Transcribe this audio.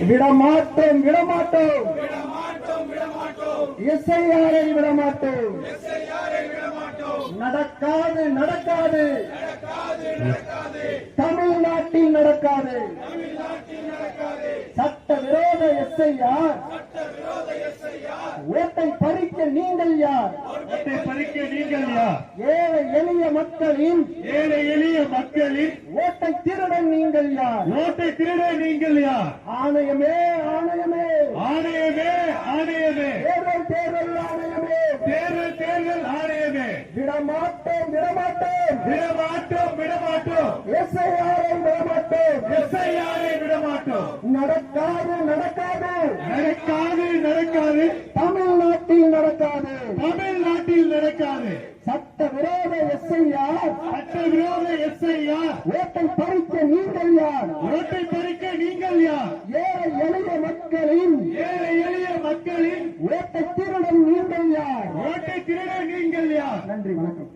விடமாட்டோம் விடமாட்டோம் எஸ்ஐஆரை விடமாட்டோம். நடக்காது நடக்காது தமிழ்நாட்டில் நடக்காது. சட்டவிரோத எஸ்ஐஆர் ஓட்டை பறிக்க நீங்கள் யார்? ஏழை எளிய மக்களின் ஓட்டை திருடன் நீங்கள் யார்? ஆணையமே ஆணையமே தேர்தல் ஆணையமே விடமாட்டோம் எஸ்ஐஆரை விடமாட்டோம். நடக்காது தமிழ்நாட்டில் நடக்காது. சட்டவிரோத எஸ்ஐஆர் ஓட்டை பறிக்க நீங்கள் யார்? ஏழை எளிய மக்களின் ஓட்டை திருடன் நீங்கள் யார்? நீங்கள் யார்? நன்றி, வணக்கம்.